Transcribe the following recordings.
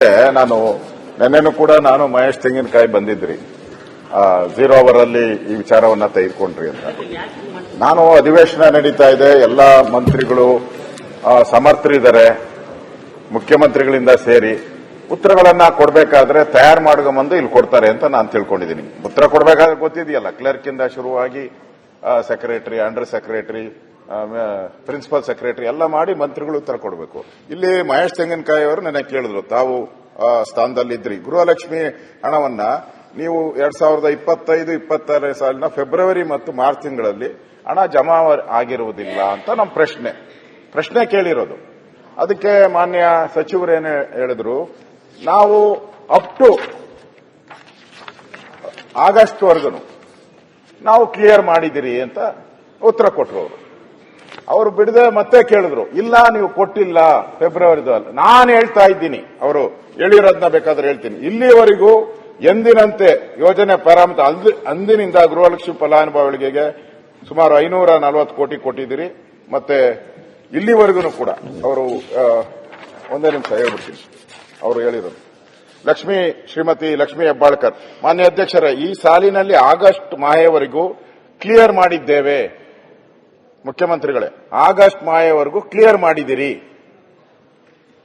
ನಾನು ನೆನ್ನೆನೂ ಕೂಡ ಮಹೇಶ್ ತೆಂಗಿನಕಾಯಿ ಬಂದಿದ್ರಿ 0 ಅವರ್ ಅಲ್ಲಿ ಈ ವಿಚಾರವನ್ನ ತೆಗೆದುಕೊಂಡ್ರಿ ಅಂತ. ನಾನು ಅಧಿವೇಶನ ನಡೀತಾ ಇದೆ, ಎಲ್ಲ ಮಂತ್ರಿಗಳು ಸಮರ್ಥರಿದ್ದಾರೆ, ಮುಖ್ಯಮಂತ್ರಿಗಳಿಂದ ಸೇರಿ ಉತ್ತರಗಳನ್ನ ಕೊಡಬೇಕಾದ್ರೆ ತಯಾರು ಮಾಡ್ಕೊಂಬಂದು ಇಲ್ಲಿ ಕೊಡ್ತಾರೆ ಅಂತ ನಾನು ತಿಳ್ಕೊಂಡಿದ್ದೀನಿ. ಉತ್ತರ ಕೊಡಬೇಕಾದ್ರೆ ಗೊತ್ತಿದೆಯಲ್ಲ, ಕ್ಲರ್ಕ್ ಇಂದ ಶುರುವಾಗಿ secretary, under secretary, principal secretary ಎಲ್ಲ ಮಾಡಿ ಮಂತ್ರಿಗಳು ಉತ್ತರ ಕೊಡಬೇಕು. ಇಲ್ಲಿ ಮಹೇಶ್ ತೆಂಗಿನಕಾಯಿ ಅವರು ನನಗೆ ಕೇಳಿದ್ರು, ತಾವು ಸ್ಥಾನದಲ್ಲಿದ್ರಿ, ಗೃಹಲಕ್ಷ್ಮಿ ಹಣವನ್ನ ನೀವು 2025-26 ಸಾಲಿನ ಫೆಬ್ರವರಿ ಮತ್ತು ಮಾರ್ಚ್ ತಿಂಗಳಲ್ಲಿ ಹಣ ಜಮಾ ಆಗಿರುವುದಿಲ್ಲ ಅಂತ ನಮ್ಮ ಪ್ರಶ್ನೆ ಕೇಳಿರೋದು. ಅದಕ್ಕೆ ಮಾನ್ಯ ಸಚಿವರೇನು ಹೇಳಿದ್ರು, ನಾವು ಅಪ್ ಟು ಆಗಸ್ಟ್ ವರೆಗೂ ನಾವು ಕ್ಲಿಯರ್ ಮಾಡಿದಿರಿ ಅಂತ ಉತ್ತರ ಕೊಟ್ಟರು. ಅವರು ಬಿಡದೆ ಮತ್ತೆ ಕೇಳಿದ್ರು, ಇಲ್ಲ ನೀವು ಕೊಟ್ಟಿಲ್ಲ ಫೆಬ್ರವರಿದಲ್ಲಿ. ನಾನು ಹೇಳ್ತಾ ಇದ್ದೀನಿ, ಅವರು ಹೇಳಿರೋದನ್ನ ಬೇಕಾದ್ರೆ ಹೇಳ್ತೀನಿ, ಇಲ್ಲಿವರೆಗೂ ಎಂದಿನಂತೆ ಯೋಜನೆ ಪ್ರಾರಂಭ ಅಂದಿನಿಂದ ಗೃಹಲಕ್ಷ್ಮಿ ಫಲಾನುಭವಿಗಳಿಗೆ ಸುಮಾರು 540 ಕೋಟಿ ಕೊಟ್ಟಿದ್ದೀರಿ. ಮತ್ತೆ ಇಲ್ಲಿವರೆಗೂ ಕೂಡ ಅವರು ಒಂದೇ ನಿಮಿಷ ಹೇಳ್ಬಿಡ್ತೀನಿ, ಅವರು ಹೇಳಿರೋದು ಶ್ರೀಮತಿ ಲಕ್ಷ್ಮೀ ಹೆಬ್ಬಾಳ್ಕರ್, ಮಾನ್ಯ ಅಧ್ಯಕ್ಷರೇ, ಈ ಸಾಲಿನಲ್ಲಿ ಆಗಸ್ಟ್ ಮಾಹೆವರೆಗೂ ಕ್ಲಿಯರ್ ಮಾಡಿದ್ದೇವೆ. ಮುಖ್ಯಮಂತ್ರಿಗಳೇ, ಆಗಸ್ಟ್ ಮಾಹೆವರೆಗೂ ಕ್ಲಿಯರ್ ಮಾಡಿದಿರಿ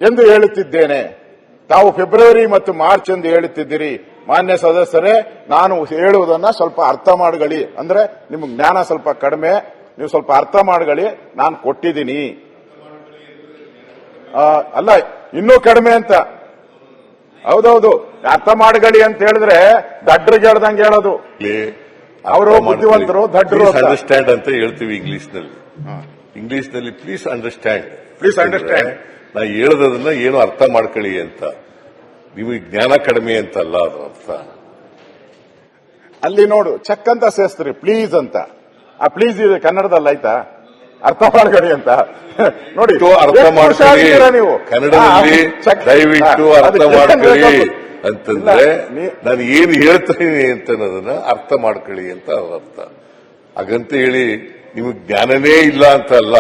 ಎಂದು ಹೇಳುತ್ತಿದ್ದೇನೆ. ತಾವು ಫೆಬ್ರವರಿ ಮತ್ತು ಮಾರ್ಚ್ ಎಂದು ಹೇಳುತ್ತಿದ್ದೀರಿ. ಮಾನ್ಯ ಸದಸ್ಯರೇ, ನಾನು ಹೇಳುವುದನ್ನ ಸ್ವಲ್ಪ ಅರ್ಥ ಮಾಡ್ಕೊಳ್ಳಿ. ಅಂದ್ರೆ ನಿಮ್ಗೆ ಜ್ಞಾನ ಸ್ವಲ್ಪ ಕಡಿಮೆ, ನೀವು ಸ್ವಲ್ಪ ಅರ್ಥ ಮಾಡ್ಕೊಳ್ಳಿ. ನಾನು ಕೊಟ್ಟಿದ್ದೀನಿ, ಅಲ್ಲ ಇನ್ನೂ ಕಡಿಮೆ ಅಂತ. ಹೌದೌದು, ಅರ್ಥ ಮಾಡ್ಕೊಳ್ಳಿ ಅಂತ ಹೇಳಿದ್ರೆ ದಡ್ರಿಗೆ ಹೇಳ್ದಂಗೆ ಹೇಳೋದು. ಅವರು ಬುದ್ಧಿವಂತರು, ದಡ್ಡರು ಅಂಡರ್ಸ್ಟ್ಯಾಂಡ್ ಅಂತ ಹೇಳ್ತೀವಿ ಇಂಗ್ಲಿಷ್ ನಲ್ಲಿ. ಪ್ಲೀಸ್ ಅಂಡರ್ಸ್ಟ್ಯಾಂಡ್ ನಾ ಹೇಳೋದನ್ನ ಏನು ಅರ್ಥ ಮಾಡ್ಕೊಳ್ಳಿ ಅಂತ. ನಿಮಗೆ ಜ್ಞಾನ ಕಡಿಮೆ ಅಂತಲ್ಲ ಅದು ಅರ್ಥ. ಅಲ್ಲಿ ನೋಡು, ಚೆಕ್ ಅಂತ ಸೇರಿಸ್ತೀರಿ, ಪ್ಲೀಸ್ ಅಂತ. ಆ ಪ್ಲೀಸ್ ಇದೆ ಕನ್ನಡದಲ್ಲಿ, ಆಯ್ತಾ? ಅರ್ಥ ಮಾಡ್ಕೊಳ್ಳಿ ಅಂತ ನೋಡಿ, ಅರ್ಥ ಮಾಡ್ಕೊಳ್ಳಿ ನೀವು ಕನ್ನಡದಲ್ಲಿ, ದಯವಿಟ್ಟು ಅರ್ಥ ಮಾಡ್ಕೊಳ್ಳಿ ಅಂತಂದ್ರೆ ನಾನು ಏನು ಹೇಳ್ತೀನಿ ಅಂತ ಅನ್ನೋದನ್ನ ಅರ್ಥ ಮಾಡ್ಕೊಳ್ಳಿ ಅಂತ ಅರ್ಥ. ಹಾಗಂತ ಹೇಳಿ ನಿಮಗೆ ಜ್ಞಾನನೇ ಇಲ್ಲ ಅಂತ ಅಲ್ಲ,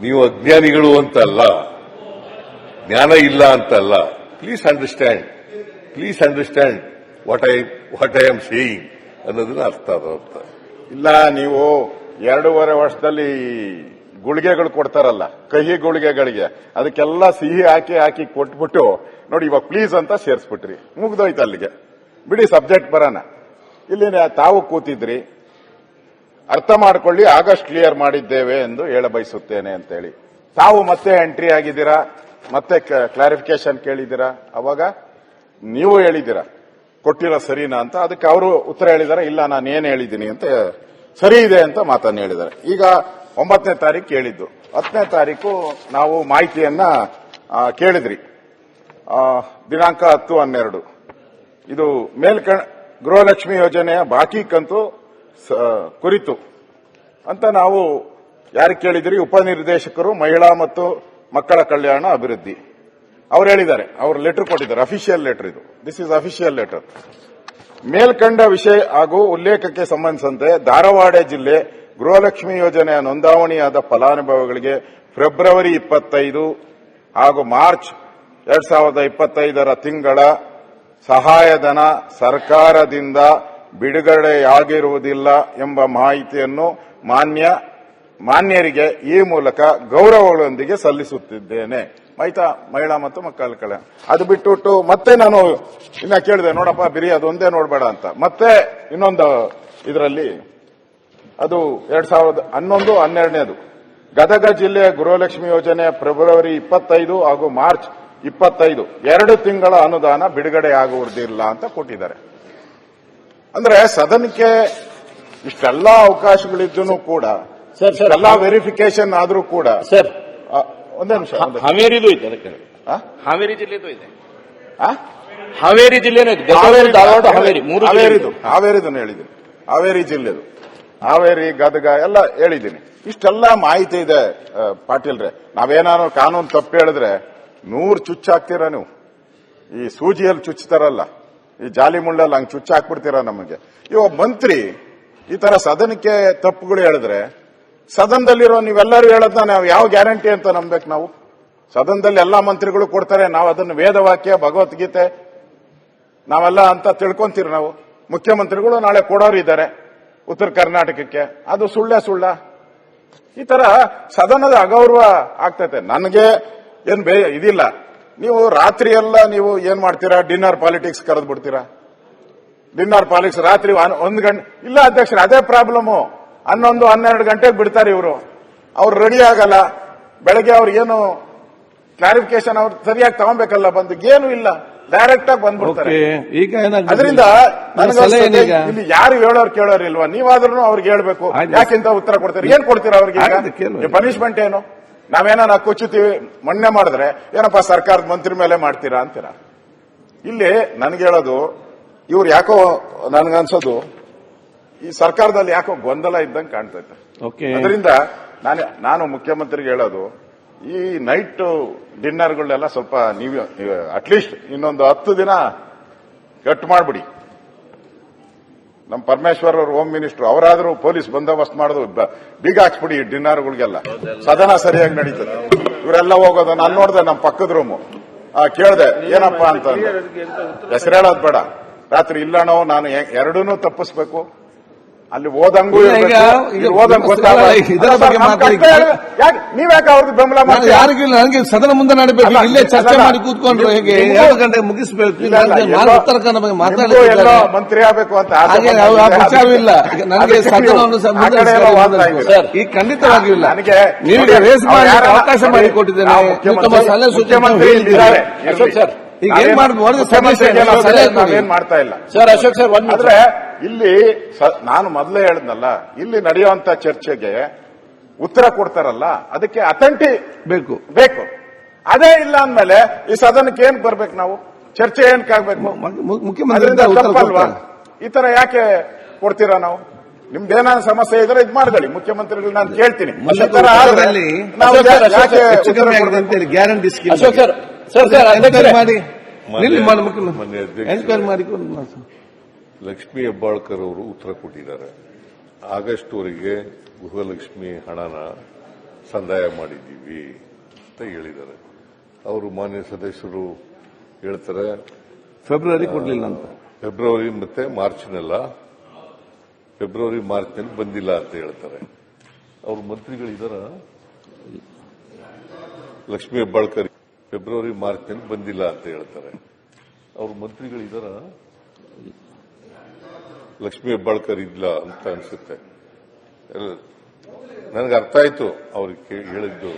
ನೀವು ಅಜ್ಞಾನಿಗಳು ಅಂತ ಅಲ್ಲ, ಜ್ಞಾನ ಇಲ್ಲ ಅಂತ ಅಲ್ಲ. Please understand what I am saying ಅನ್ನೋದನ್ನ ಅರ್ಥ ಇಲ್ಲ. ನೀವು 2.5 ವರ್ಷದಲ್ಲಿ ಗುಳಿಗೆಗಳು ಕೊಡ್ತಾರಲ್ಲ, ಕಹಿ ಗುಳಿಗೆಗಳಿಗೆ, ಅದಕ್ಕೆಲ್ಲ ಸಿಹಿ ಹಾಕಿ ಕೊಟ್ಬಿಟ್ಟು ನೋಡಿ, ಇವಾಗ ಪ್ಲೀಸ್ ಅಂತ ಸೇರಿಸ್ಬಿಟ್ರಿ, ಮುಗ್ದೋಯ್ತು ಅಲ್ಲಿಗೆ. ಬಿಡಿ, ಸಬ್ಜೆಕ್ಟ್ ಬರೋಣ. ಇಲ್ಲಿ ತಾವು ಕೂತಿದ್ರಿ, ಅರ್ಥ ಮಾಡ್ಕೊಳ್ಳಿ, ಆಗಸ್ಟ್ ಕ್ಲಿಯರ್ ಮಾಡಿದ್ದೇವೆ ಎಂದು ಹೇಳ ಬಯಸುತ್ತೇನೆ ಅಂತೇಳಿ. ತಾವು ಮತ್ತೆ ಎಂಟ್ರಿ ಆಗಿದ್ದೀರಾ, ಮತ್ತೆ ಕ್ಲಾರಿಫಿಕೇಶನ್ ಕೇಳಿದ್ದೀರಾ. ಅವಾಗ ನೀವು ಹೇಳಿದ್ದೀರಾ ಕೊಟ್ಟಿರೋ ಸರಿನಾ ಅಂತ. ಅದಕ್ಕೆ ಅವರು ಉತ್ತರ ಹೇಳಿದ್ದಾರೆ, ಇಲ್ಲ ನಾನು ಏನ್ ಹೇಳಿದ್ದೀನಿ ಅಂತ ಸರಿ ಇದೆ ಅಂತ ಮಾತನ್ನು ಹೇಳಿದ್ದಾರೆ. ಈಗ 9ನೇ ತಾರೀಕು ಹೇಳಿದ್ದು, 10ನೇ ತಾರೀಕು ನಾವು ಮಾಹಿತಿಯನ್ನ ಕೇಳಿದ್ರಿ. ದಿನಾಂಕ 10-12 ಇದು ಗೃಹಲಕ್ಷ್ಮಿ ಯೋಜನೆಯ ಬಾಕಿ ಕಂತು ಕುರಿತು ಅಂತ ನಾವು ಯಾರಿಗೆ ಕೇಳಿದ್ರಿ? ಉಪನಿರ್ದೇಶಕರು ಮಹಿಳಾ ಮತ್ತು ಮಕ್ಕಳ ಕಲ್ಯಾಣ ಅಭಿವೃದ್ಧಿ ಅವ್ರು ಹೇಳಿದ್ದಾರೆ. ಅವರು ಲೆಟರ್ ಕೊಟ್ಟಿದ್ದಾರೆ, ಅಫಿಷಿಯಲ್ ಲೆಟರ್ ಇದು. This is official letter. ಮೇಲ್ಕಂಡ ವಿಷಯ ಹಾಗೂ ಉಲ್ಲೇಖಕ್ಕೆ ಸಂಬಂಧಿಸಿದಂತೆ ಧಾರವಾಡ ಜಿಲ್ಲೆ ಗೃಹಲಕ್ಷ್ಮಿ ಯೋಜನೆಯ ನೋಂದಾವಣಿಯಾದ ಫಲಾನುಭವಿಗಳಿಗೆ ಫೆಬ್ರವರಿ 25 ಹಾಗೂ ಮಾರ್ಚ್ 2025 ತಿಂಗಳ ಸಹಾಯಧನ ಸರ್ಕಾರದಿಂದ ಬಿಡುಗಡೆಯಾಗಿರುವುದಿಲ್ಲ ಎಂಬ ಮಾಹಿತಿಯನ್ನು ಮಾನ್ಯರಿಗೆ ಈ ಮೂಲಕ ಗೌರವಗಳೊಂದಿಗೆ ಸಲ್ಲಿಸುತ್ತಿದ್ದೇನೆ. ಆಯ್ತಾ? ಮಹಿಳಾ ಮತ್ತು ಮಕ್ಕಳ ಕಲ್ಯಾಣ. ಅದು ಬಿಟ್ಟುಬಿಟ್ಟು ಮತ್ತೆ ನಾನು ಇನ್ನ ಕೇಳಿದೆ, ನೋಡಪ್ಪ ಬಿರಿ ಅದೊಂದೇ ನೋಡಬೇಡ ಅಂತ. ಮತ್ತೆ ಇನ್ನೊಂದು ಇದರಲ್ಲಿ ಅದು 2011-12 ಗದಗ ಜಿಲ್ಲೆಯ ಗೃಹಲಕ್ಷ್ಮಿ ಯೋಜನೆ ಫೆಬ್ರವರಿ 25 ಹಾಗೂ ಮಾರ್ಚ್ 25 2 ತಿಂಗಳ ಅನುದಾನ ಬಿಡುಗಡೆಯಾಗುವುದಿಲ್ಲ ಅಂತ ಕೊಟ್ಟಿದ್ದಾರೆ. ಅಂದ್ರೆ ಸದನಕ್ಕೆ ಇಷ್ಟೆಲ್ಲ ಅವಕಾಶಗಳಿದ್ದೂ ಕೂಡ, ಎಲ್ಲ ವೆರಿಫಿಕೇಶನ್ ಆದ್ರೂ ಕೂಡ ಸರ್, ಒಂದೇ ನಿಮಿಷ, ಹಾವೇರಿದು ಇದೆ, ಅದಕ್ಕೆ ಹಾವೇರಿ ಜಿಲ್ಲೆದು ಇದೆ, ಹಾವೇರಿ ಜಿಲ್ಲೆನೂ ಇದೆ, ಧಾರವಾಡ, ಹಾವೇರಿ, ಹಾವೇರಿದು ಹೇಳಿದ್ದೀನಿ, ಹಾವೇರಿ ಜಿಲ್ಲೆದು, ಹಾವೇರಿ, ಗದಗ ಎಲ್ಲ ಹೇಳಿದ್ದೀನಿ. ಇಷ್ಟೆಲ್ಲ ಮಾಹಿತಿ ಇದೆ. ಪಾಟೀಲ್ರೆ, ನಾವೇನಾದ್ರು ಕಾನೂನು ತಪ್ಪು ಹೇಳಿದ್ರೆ 100 ಚುಚ್ಚಾಕ್ತೀರಾ ನೀವು. ಈ ಸೂಜಿಯಲ್ಲಿ ಚುಚ್ಚುತ್ತಾರಲ್ಲ, ಈ ಜಾಲಿ ಮುಳ್ಳಲ್ಲಿ ಹಂಗೆ ಚುಚ್ಚಾಕ್ಬಿಡ್ತೀರಾ ನಮಗೆ. ಇವಾಗ ಮಂತ್ರಿ ಈ ತರ ಸದನಕ್ಕೆ ತಪ್ಪುಗಳು ಹೇಳಿದ್ರೆ, ಸದನದಲ್ಲಿರೋ ನೀವೆಲ್ಲರೂ ಹೇಳೋದನ್ನ ನಾವು ಯಾವ ಗ್ಯಾರಂಟಿ ಅಂತ ನಂಬೇಕು ನಾವು? ಸದನದಲ್ಲಿ ಎಲ್ಲಾ ಮಂತ್ರಿಗಳು ಕೊಡ್ತಾರೆ, ನಾವು ಅದನ್ನು ವೇದವಾಕ್ಯ ಭಗವದ್ಗೀತೆ ನಾವೆಲ್ಲ ಅಂತ ತಿಳ್ಕೊಂತೀರಿ ನಾವು. ಮುಖ್ಯಮಂತ್ರಿಗಳು ನಾಳೆ ಕೊಡೋರು ಇದ್ದಾರೆ ಉತ್ತರ ಕರ್ನಾಟಕಕ್ಕೆ, ಅದು ಸುಳ್ಳ ಈ ತರ ಸದನದ ಅಗೌರವ ಆಗ್ತೈತೆ. ನನಗೆ ಏನ್ ಇದಿಲ್ಲ, ನೀವು ರಾತ್ರಿ ಎಲ್ಲ ನೀವು ಏನ್ ಮಾಡ್ತೀರಾ, ಡಿನ್ನರ್ ಪಾಲಿಟಿಕ್ಸ್ ಕರೆದು ಬಿಡ್ತೀರಾ. ಡಿನ್ನರ್ ಪಾಲಿಟಿಕ್ಸ್ ರಾತ್ರಿ 1 ಗಂಟೆ ಇಲ್ಲ ಅಧ್ಯಕ್ಷರೇ, ಅದೇ ಪ್ರಾಬ್ಲಮ್. 11-12 ಗಂಟೆಗೆ ಬಿಡ್ತಾರೆ ಇವರು, ಅವ್ರು ರೆಡಿ ಆಗಲ್ಲ. ಬೆಳಗ್ಗೆ ಅವ್ರು ಏನು ಕ್ಲಾರಿಫಿಕೇಶನ್ ಅವ್ರು ಸರಿಯಾಗಿ ತಗೊಬೇಕಲ್ಲ, ಬಂದು ಏನು ಇಲ್ಲ, ಡೈರೆಕ್ಟ್ ಆಗಿ ಬಂದ್ಬಿಡ್ತಾರೆ. ಈಗ ಅದರಿಂದ ಇಲ್ಲಿ ಯಾರು ಹೇಳೋರು ಕೇಳೋರು ಇಲ್ವಾ? ನೀವಾದ್ರೂ ಅವ್ರಿಗೆ ಹೇಳ್ಬೇಕು, ಯಾಕಿಂತ ಉತ್ತರ ಕೊಡ್ತೀರಿ? ಏನ್ ಕೊಡ್ತೀರಾ ಅವ್ರಿಗೆ? ಪನಿಷ್ಮೆಂಟ್ ಏನು? ನಾವೇನ ಕೊಚ್ಚುತ್ತೀವಿ ಮಣ್ಣೆ ಮಾಡಿದ್ರೆ ಏನಪ್ಪಾ ಸರ್ಕಾರದ ಮಂತ್ರಿ ಮೇಲೆ ಮಾಡ್ತೀರಾ ಅಂತೀರಾ? ಇಲ್ಲಿ ನನ್ಗೆ ಹೇಳೋದು, ಇವ್ರು ಯಾಕೋ ನನ್ಗನ್ಸೋದು ಈ ಸರ್ಕಾರದಲ್ಲಿ ಯಾಕೋ ಗೊಂದಲ ಇದ್ದಂಗೆ ಕಾಣ್ತೈತೆ. ಅದರಿಂದ ನಾನು ಮುಖ್ಯಮಂತ್ರಿಗೆ ಹೇಳೋದು, ಈ ನೈಟ್ ಡಿನ್ನರ್ಗಳೆಲ್ಲ ಸ್ವಲ್ಪ ನೀವು ಅಟ್ಲೀಸ್ಟ್ ಇನ್ನೊಂದು 10 ದಿನ ಕಟ್ ಮಾಡ್ಬಿಡಿ. ನಮ್ಮ ಪರಮೇಶ್ವರ್ ಅವರು ಹೋಮ್ ಮಿನಿಸ್ಟರ್, ಅವರಾದ್ರೂ ಪೊಲೀಸ್ ಬಂದೋಬಸ್ತ್ ಮಾಡೋದು ಬೀಗ ಹಾಕ್ಸ್ಬಿಡಿ ಡಿನ್ನರ್ಗಳಿಗೆಲ್ಲ. ಸದನ ಸರಿಯಾಗಿ ನಡೀತದೆ. ಇವರೆಲ್ಲ ಹೋಗೋದು ನಾನು ನೋಡಿದೆ, ನಮ್ಮ ಪಕ್ಕದ ರೂಮು ಕೇಳಿದೆ ಏನಪ್ಪಾ ಅಂತ, ಹೆಸರು ಹೇಳೋದು ಬೇಡ. ರಾತ್ರಿ ಇಲ್ಲಣೋ, ನಾನು ಎರಡನ್ನೂ ತಪ್ಪಿಸ್ಬೇಕು, ಅಲ್ಲಿ ಓದಂಗೂ ಓದಂಗ್ ನೀವ್ಯಾಕೆ ಅವ್ರಿಗೆ ಬೆಂಬಲ ಮಾಡಿ? ಯಾರಿಗಿಲ್ಲ, ನನಗೆ ಸದನ ಮುಂದೆ ನಡಬೇಕು, ಇಲ್ಲೇ ಚರ್ಚೆ ಮಾಡಿ ಕೂತ್ಕೊಂಡ್ರೆ ಹೇಗೆ? 2 ಗಂಟೆಗೆ ಮುಗಿಸ್ಬೇಕು. ಉತ್ತರ ಕನ್ನಡ ಬಗ್ಗೆ ಮಾತಾಡಲಿಲ್ಲ, ಮಂತ್ರಿ ಆಗಬೇಕು ಅಂತ ವಿಚಾರವಿಲ್ಲ. ನನಗೆ ಸದನವನ್ನು ಈಗ ಖಂಡಿತವಾಗಿಲ್ಲ. ನನಗೆ ನೀವೀಗ ರೇಸ್ ಮಾಡಿ ಅವಕಾಶ ಮಾಡಿ ಕೊಟ್ಟಿದ್ದೇನೆ. ತಮ್ಮ ಸಲಹೆ ಸೂಚನೆ ಈಗ ಏನ್ ಮಾಡಬಹುದು? ಏನ್ ಮಾಡ್ತಾ ಇಲ್ಲ ಸರ್. ಅಶೋಕ್ ಸರ್, ಆದ್ರೆ ಇಲ್ಲಿ ನಾನು ಮೊದಲೇ ಹೇಳಿದ್ನಲ್ಲ, ಇಲ್ಲಿ ನಡೆಯುವಂತ ಚರ್ಚೆಗೆ ಉತ್ತರ ಕೊಡ್ತಾರಲ್ಲ, ಅದಕ್ಕೆ ಅಥೆಂಟಿ ಬೇಕು. ಅದೇ ಇಲ್ಲ ಅಂದ್ಮೇಲೆ ಈ ಸದನಕ್ಕೆ ಏನ್ ಬರ್ಬೇಕು ನಾವು? ಚರ್ಚೆ ಏನಕ್ಕಾಗಬೇಕು? ತಪ್ಪಲ್ವಾ? ಈ ತರ ಯಾಕೆ ಕೊಡ್ತೀರಾ ನಾವು? ನಿಮ್ದೇನ ಸಮಸ್ಯೆ ಇದ್ರೆ ಇದು ಮಾಡ್ಕೊಳ್ಳಿ, ಮುಖ್ಯಮಂತ್ರಿಗಳು ನಾನು ಕೇಳ್ತೀನಿ. ಗ್ಯಾರಂಟಿ ಸರ್ ಮಾಡಿ ಎನ್ಕ್ವೈರಿ ಮಾಡಿ. ಲಕ್ಷ್ಮೀ ಹೆಬ್ಬಾಳ್ಕರ್ ಅವರು ಉತ್ತರ ಕೊಟ್ಟಿದ್ದಾರೆ. ಆಗಸ್ಟ್ ವರೆಗೆ ಗೃಹಲಕ್ಷ್ಮಿ ಹಣನ ಸಂದಾಯ ಮಾಡಿದ್ದೀವಿ ಅಂತ ಹೇಳಿದ್ದಾರೆ. ಅವರು ಮಾನ್ಯ ಸದಸ್ಯರು ಹೇಳ್ತಾರೆ ಫೆಬ್ರವರಿ ಕೊಡ್ಲಿಲ್ಲ ಅಂತ. ಫೆಬ್ರವರಿ ಮತ್ತೆ ಮಾರ್ಚ್ನೆಲ್ಲ, ಫೆಬ್ರವರಿ ಮಾರ್ಚ್ನಲ್ಲಿ ಬಂದಿಲ್ಲ ಅಂತ ಹೇಳ್ತಾರೆ. ಅವ್ರ ಮಂತ್ರಿಗಳಿದಾರ? ಲಕ್ಷ್ಮೀ ಹೆಬ್ಬಾಳ್ಕರ್ ಫೆಬ್ರವರಿ ಮಾರ್ಚ್ನಲ್ಲಿ ಬಂದಿಲ್ಲ ಅಂತ ಹೇಳ್ತಾರೆ. ಅವ್ರ ಮಂತ್ರಿಗಳಿದಾರ? ಲಕ್ಷ್ಮೀ ಹೆಬ್ಬಾಳ್ಕರ್ ಇಲ್ಲ ಅಂತ ಅನ್ಸುತ್ತೆ. ನನಗೆ ಅರ್ಥ ಆಯ್ತು ಅವ್ರಿಗೆ ಹೇಳಿದ್ದು.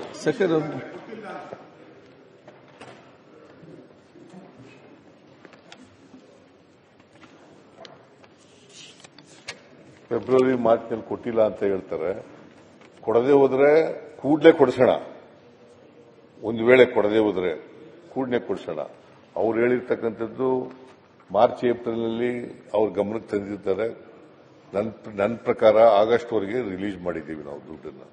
ಫೆಬ್ರವರಿ ಮಾರ್ಚ್ನಲ್ಲಿ ಕೊಟ್ಟಿಲ್ಲ ಅಂತ ಹೇಳ್ತಾರೆ. ಕೊಡದೆ ಹೋದ್ರೆ ಕೂಡಲೇ ಕೊಡಿಸೋಣ. ಒಂದು ವೇಳೆ ಕೊಡದೆ ಹೋದ್ರೆ ಕೂಡಲೇ ಕೊಡಿಸೋಣ. ಅವ್ರು ಹೇಳಿರ್ತಕ್ಕಂಥದ್ದು ಮಾರ್ಚ್ ಏಪ್ರಿಲ್ನಲ್ಲಿ ಅವ್ರ ಗಮನಕ್ಕೆ ತಂದಿರ್ತಾರೆ. ನನ್ನ ಪ್ರಕಾರ ಆಗಸ್ಟ್ ವರೆಗೆ ರಿಲೀಸ್ ಮಾಡಿದ್ದೀವಿ ನಾವು ದುಡ್ಡನ್ನು.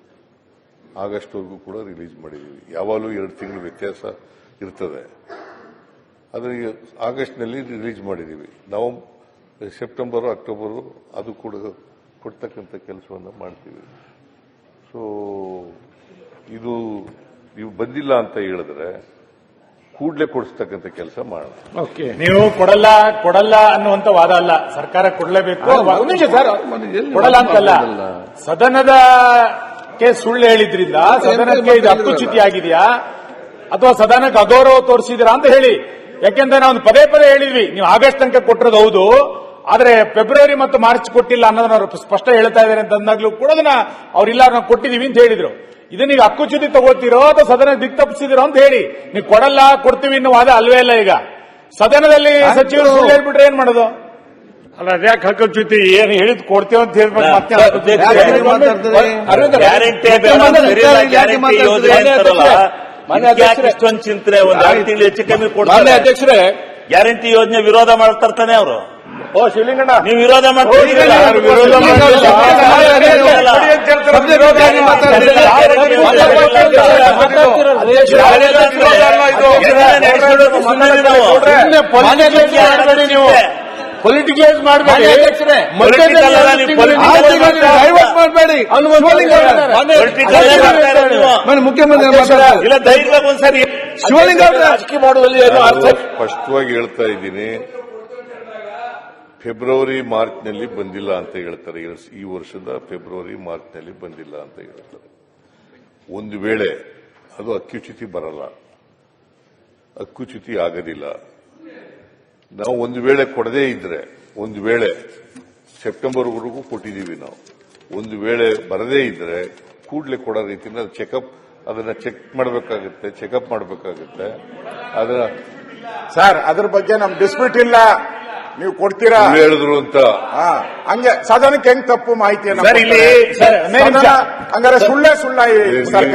ಆಗಸ್ಟ್ ವರೆಗೂ ಕೂಡ ರಿಲೀಸ್ ಮಾಡಿದ್ದೀವಿ. ಯಾವಾಗಲೂ 2 ತಿಂಗಳು ವ್ಯತ್ಯಾಸ ಇರ್ತದೆ. ಆದರೆ ಆಗಸ್ಟ್ನಲ್ಲಿ ರಿಲೀಸ್ ಮಾಡಿದ್ದೀವಿ. ಸೆಪ್ಟೆಂಬರ್ ಅಕ್ಟೋಬರ್ ಅದು ಕೂಡ ಕೊಡ್ತಕ್ಕಂಥ ಕೆಲಸವನ್ನು ಮಾಡ್ತೀವಿ. ಸೊ ಇದು ನೀವು ಬಂದಿಲ್ಲ ಅಂತ ಹೇಳಿದ್ರೆ ಕೂಡಲೇ ಕೊಡಿಸ್ತಕ್ಕಂಥ ಕೆಲಸ ಮಾಡೋಣ. ನೀವು ಕೊಡಲ್ಲ ಅನ್ನುವಂತ ವಾದ ಅಲ್ಲ, ಸರ್ಕಾರ ಕೊಡಲೇಬೇಕು. ಸರ್, ಕೊಡಲ್ಲ ಅಂತಲ್ಲ, ಸದನದಕ್ಕೆ ಸುಳ್ಳು ಹೇಳಿದ್ರಿಂದ ಸದನಕ್ಕೆ ಇದು ಹಕ್ಕುಚ್ಯುತಿ ಆಗಿದೆಯಾ ಅಥವಾ ಸದನಕ್ಕೆ ಅಗೌರವ ತೋರಿಸಿದಿರಾ ಅಂತ ಹೇಳಿ. ಯಾಕೆಂದ್ರೆ ನಾವು ಪದೇ ಹೇಳಿದ್ವಿ, ನೀವು ಆಗಸ್ಟ್ ತನಕ ಕೊಟ್ಟಿರೋದು ಹೌದು, ಆದ್ರೆ ಫೆಬ್ರವರಿ ಮತ್ತು ಮಾರ್ಚ್ ಕೊಟ್ಟಿಲ್ಲ ಅನ್ನೋದನ್ನ ಅವರು ಸ್ಪಷ್ಟ ಹೇಳ್ತಾ ಇದ್ದಾರೆ ಅಂತ ಅಂದಾಗ್ಲೂ ಕೂಡ ಅದನ್ನ ಅವ್ರಿಲ್ಲ ನಾವು ಕೊಟ್ಟಿದೀವಿ ಅಂತ ಹೇಳಿದ್ರು. ಇದನ್ನ ಈಗ ಹಕ್ಕುಚ್ಯುತಿ ತಗೋತೀರೋ ಅಥವಾ ಸದನ ದಿಕ್ ತಪ್ಪಿಸಿದಿರೋ ಅಂತ ಹೇಳಿ. ನೀವು ಕೊಡ್ತೀವಿ ಅನ್ನೋ ವಾದ ಅಲ್ವೇ ಇಲ್ಲ. ಈಗ ಸದನದಲ್ಲಿ ಸಚಿವರು ಸುಳ್ಳು ಹೇಳ್ಬಿಟ್ರೆ ಏನ್ ಮಾಡೋದು? ಅಲ್ಲ, ಅದ್ಯಾಕೆ ಹಕ್ಕುಚ್ಯುತಿ? ಏನು ಹೇಳಿದ್ ಕೊಡ್ತೇವೆ ಅಂತ ಹೇಳ್ಬೇಕು. ಇಷ್ಟೊಂದು ಚಿಂತನೆ ಒಂದು 6 ತಿಂಗಳು ಹೆಚ್ಚು ಕಮ್ಮಿ ಕೊಡ್ತಾರೆ. ಅಧ್ಯಕ್ಷರೇ, ಗ್ಯಾರಂಟಿ ಯೋಜನೆ ವಿರೋಧ ಮಾಡ್ತಾನೆ ಅವರು. ಶಿವಲಿಂಗಣ್ಣ, ನೀವು ವಿರೋಧ ಮಾಡ್ತೀರಿ. ಪೊಲಿಟಿಕೈಸ್ ಮಾಡಬೇಡಿ, ಮುಖ್ಯಮಂತ್ರಿ ಇಲ್ಲ ಧೈರ್ಯ ಒಂದ್ಸರಿ ಶಿವಲಿಂಗ ಅವರೇ, ರಾಜಕೀಯ ಮಾಡುವಲ್ಲಿ ಏನು ಅರ್ಥ ನಾನು ಸ್ಪಷ್ಟವಾಗಿ ಹೇಳ್ತಾ ಇದ್ದೀನಿ, ಫೆಬ್ರವರಿ ಮಾರ್ಚ್ನಲ್ಲಿ ಬಂದಿಲ್ಲ ಅಂತ ಹೇಳ್ತಾರೆ. ಈ ವರ್ಷದ ಫೆಬ್ರವರಿ ಮಾರ್ಚ್ನಲ್ಲಿ ಬಂದಿಲ್ಲ ಅಂತ ಹೇಳ್ತಾರೆ. ಒಂದು ವೇಳೆ ಅದು ಅಕ್ಯುಚ್ಯುತಿ ಬರಲ್ಲ, ಅಕ್ಕುಚ್ಯುತಿ ಆಗೋದಿಲ್ಲ. ನಾವು ಒಂದು ವೇಳೆ ಕೊಡದೇ ಇದ್ರೆ, ಒಂದು ವೇಳೆ ಸೆಪ್ಟೆಂಬರ್ವರೆಗೂ ಕೊಟ್ಟಿದ್ದೀವಿ ನಾವು, ಒಂದು ವೇಳೆ ಬರದೇ ಇದ್ರೆ ಕೂಡಲೇ ಕೊಡೋ ರೀತಿಯಿಂದ ಅದನ್ನ ಚೆಕ್ ಮಾಡಬೇಕಾಗುತ್ತೆ, ಚೆಕಪ್ ಮಾಡಬೇಕಾಗುತ್ತೆ. ಅದನ್ನ ಸರ್ ಅದ್ರ ಬಗ್ಗೆ ನಮ್ ಡಿಸ್ಪ್ಯೂಟ್ ಇಲ್ಲ, ನೀವು ಕೊಡ್ತೀರಾ ಸುಳ್ಳು ಹೇಳಿದ್ರು ಅಂತ ಹಂಗೆ ಸದನಕ್ಕೆ ಹೆಂಗ್ ತಪ್ಪು ಮಾಹಿತಿಯನ್ನು ಸರ್, ಇಲ್ಲಿ ಕೊಡ್ತಾರೆ? ಸರ್, ಸದನ ಹಂಗಾರೆ ಸುಳ್ಳೇ ಸುಳ್ಳ ಈ ಸರ್ಕಾರ